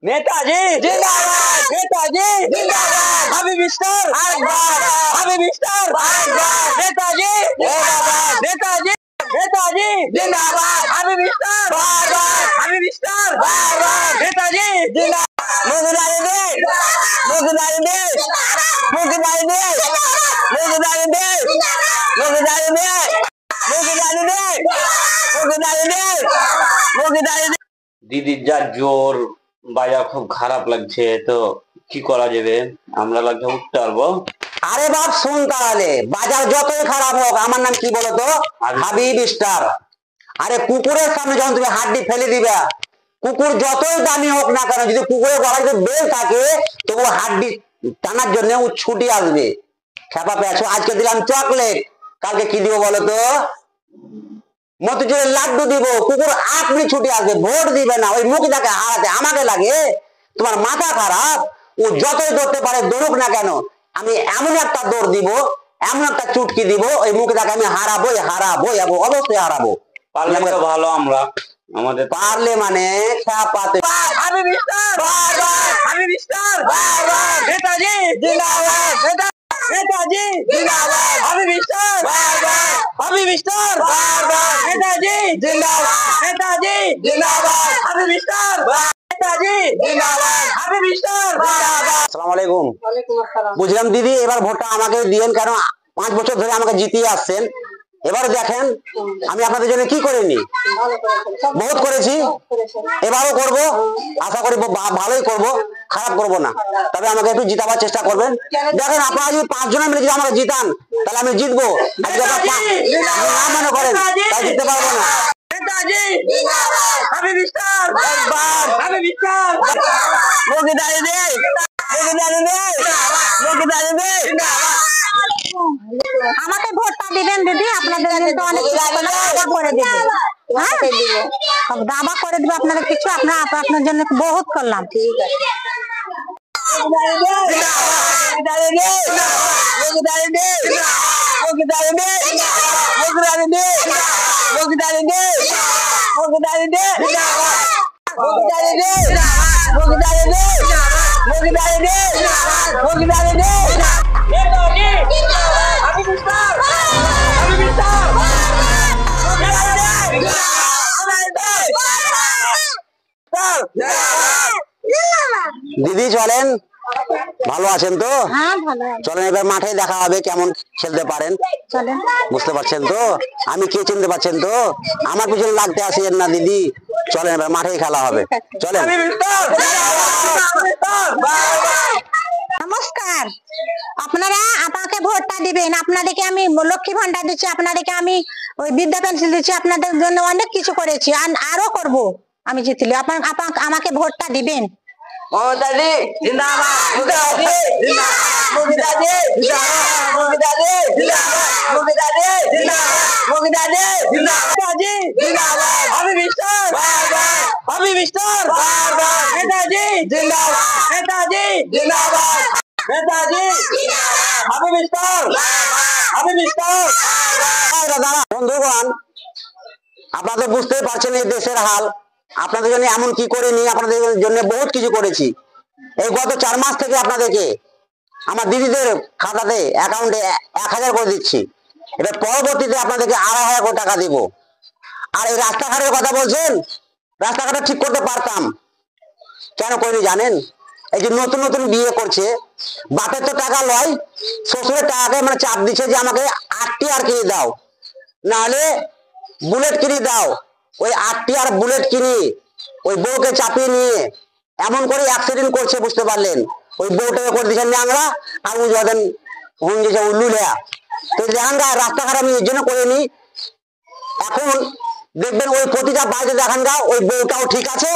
नेताजी जिंदाबाद, नेताजी जिंदाबाद, Habib star Habib star Netaji जिंदाबाद, नेताजी नेताजी जिंदाबाद, हाबिब स्टार हाबिब स्टार नेताजी जिंदाबाद, मोदी दे मोदी दे मोदी दे मोदी दे मोदी दे दीदी जा जोर বাজার খুব খারাপ লাগছে তো কি করা যাবে আমরা লাগছে উঠতে পারবো আরে বাপ শুন তাহলে বাজার যতই খারাপ হোক আমার নাম কি বলো তো হাবিব স্টার আরে কুকুরের সামনে যখন তুমি হাড্ডি ফেলে দিবা কুকুর যতই দামি হোক না কেন যদি কুকুরের গলায় যদি বেল থাকে তবু হাড্ডি টানার জন্য ও ছুটি আসবে খেপা পেয়েছো আজকে দিলাম চকলেট কালকে কি দিব বলো তো মতিচুরের লাড্ডু দিব কুকুর আপনি ছুটে আসবে ভোট দিবে না ওই মুখটাকে হারাতে আমাকে লাগে তোমার মাথা খারাপ ও যতই দৌড়তে পারে দৌড়ুক না কেন আমি এমন একটা দৌড় দিব এমন একটা চুটকি দিব ওই মুখটাকে আমি হারাবোই অবশ্যই হারাবো পারলে তো ভালো আমরা আমাদের পারলে মানে খেপাতে হাবিব স্টার হাবিব স্টার নেতাজি জিন্দাবাদ नेताजी जिंदाबाद, हाबिब स्टार हाबिब स्टार नेताजी जिंदाबाद, नेताजी जिंदाबाद, हाबिब स्टार नेताजी जिंदाबाद, हाबिब स्टार जिंदाबाद। अस्सलामु अलैकुम। ওয়ালাইকুম আসসালাম। বুঝলাম দিদি এবার ভোটটা আমাকে দিয়েন কারণ 5 বছর ধরে আমাকে জিতিয়ে আসছেন এবারে দেখেন আমি আপনাদের জন্য কি করিনি বহুত করেছি এবারও করব আশা করি ভালোই করব খারাপ করব না তবে আমাকে একটু জিতাবার চেষ্টা করবেন দেখেন আপনারা যদি 5 জন মিলে যদি আমাকে জিতান তাহলে আমি জিতবো আজকে না মনে করেন তাই জিততে পারবো না নেতাজি জিন্দাবাদ হাবিব স্টার একবার হাবিব স্টার মোদি দাঁড়িয়ে দে মোদি দাঁড়িয়ে দে মোদি দাঁড়িয়ে দে আমাকে ভোটটা দিবেন দিদি আপনাদের কিন্তু অনেক দাবা করে দিব দাবা করে দিব আপনাদের কিছু আপনার জন্য বহুত করলাম ঠিক আছে দিদি চলেন ভালো আছেন তো চলেন এবার মাঠে দেখা হবে কেমন খেলতে পারেন বুঝতে পারছেন তো আমি কে চিনতে পারছেন তো আমার পিছনে লাগতে আসেন না দিদি চলেন এবার মাঠেই খেলা হবে চলেন নমস্কার আপনারা আমাকে ভোটটা দিবেন আপনাদেরকে আমি লক্ষ্মী ভান্ডার দিচ্ছি আপনাদেরকে আমি ওই বিদ্যা পেন্সিল দিচ্ছি আপনাদের জন্য অনেক কিছু করেছি আরো করব আমি জিতলে আমাকে ভোটটা দিবেন মোদি জিন্দাবাদ মোদি জিন্দাবাদ মোদি জিন্দাবাদ মোদি জিন্দাবাদ মোদি জিন্দাবাদ মোদি জিন্দাবাদ জিন্দাবাদ হাবিব স্টার হাবিব স্টার নেতাজি জিন্দাবাদ নেতাজি জিন্দাবাদ নেতাজি হাবিব স্টার হাবিব স্টার বন্ধুগণ আপনাদের বুঝতে পারছেন এই দেশের হাল আপনাদের জন্য এমন কি করিনি আপনাদের জন্য বহুত কিছু করেছি এই গত 4 মাস থেকে আপনাদেরকে আমার দিদিদের খাতাতে অ্যাকাউন্টে 1000 করে দিচ্ছি এবার পরবর্তীতে আপনাদেরকে 2500 টাকা দিব আর এই রাস্তাঘাটের কথা বলছেন রাস্তাঘাট ঠিক করতে পারতাম কেন করিনি জানেন এই যে নতুন নতুন বিয়ে করছে বাপের তো টাকা লয় শ্বশুরের টাকাকে মানে চাপ দিচ্ছে যে আমাকে 8টি আর কিনে দাও নাহলে বুলেট কিনে দাও ওই 8টি আর বুলেট কিনে ওই বউকে চাপিয়ে নিয়ে এমন করে অ্যাক্সিডেন্ট করছে বুঝতে পারলেন ওই বউটাকে করে দিয়েছেন ন্যাংরা আর ও যখন হুন যে লুলিয়া তো ন্যাংরা রাস্তাঘাট আমি এর জন্য করিনি এখন দেখবেন ওই প্রতিটা বাড়িতে দেখান গা ওই বউটাও ঠিক আছে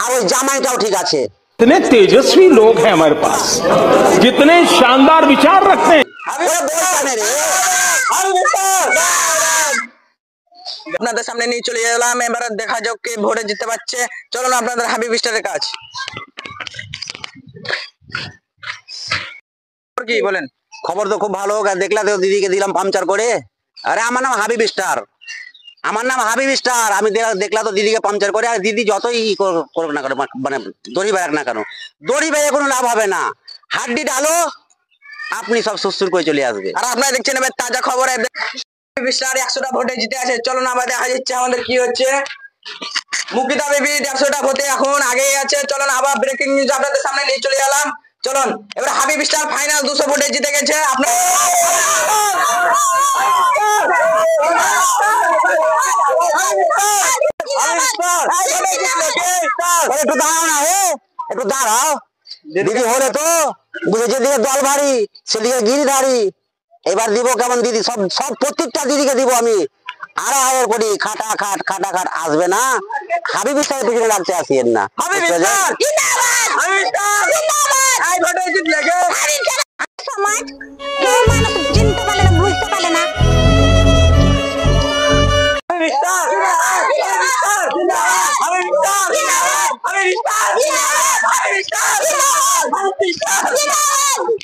আর ওই জামাইটাও ঠিক আছে इतने तेजस्वी लोग हैं हमारे पास जितने शानदार विचार रखते हैं আপনাদের সামনে নিয়ে চলে এলাম এবারে দেখা যাক কে ভোটে জিততে পারছে চলুন আপনাদের হাবিব স্টারের কাজ কি বলেন খবর তো খুব ভালো দেখলা তো দিদিকে দিলাম পাংচার করে আরে আমার নাম হাবিব স্টার আমার নাম হাবিব স্টার। আমি দেখলাম তো দিদিকে পাংচার করে, আর দিদি যতই করুক না কেন, মানে দড়ি বেড়াক না কেন, দড়ি বেড়ে কোনো লাভ হবে না। হাড্ডি ডালো, আপনি সব সুস্থ করে চলে আসবে। আর আপনারা দেখছেন এবার তাজা খবর, স্টার 100টা ভোটে জিতে আছে। চলুন আবার দেখা যাচ্ছে আমাদের কি হচ্ছে। মুকিতা বেবি 150টা ভোটে এখন আগে আছে। চলুন আবার ব্রেকিং নিউজ আপনাদের সামনে নিয়ে চলে এলাম। চলুন এবার হাবিব স্টার ফাইনাল 200 ভোটে জিতে গেছে। আপনার একটু দাঁড়াও না, একটু দাঁড়াও। দিদি হলে তো বুঝে, যেদিকে দল ভারী সেদিকে গিরিধারী। এবার দিব কেমন দিদি, সব সব প্রত্যেকটা দিদিকে দিব আমি। আরো হাজার কোটি খাটা খাট আসবে না। হাবিব স্টারের পিছনে লাগতে আসিয়েন না। হাবিব স্টার জিন্দাবাদ, হাবিব স্টার জিন্দাবাদ। এই ভোটে জিতলে কে? সমাজ কেউ মানুষ চিনতে পারলে না, বুঝতে পারলে না। হাবিব স্টার জিন্দাবাদ, হাবিব স্টার জিন্দাবাদ, হাবিব স্টার জিন্দাবাদ, হাবিব স্টার জিন্দাবাদ, হাবিব স্টার জিন্দাবাদ, হাবিব স্টার জিন্দাবাদ।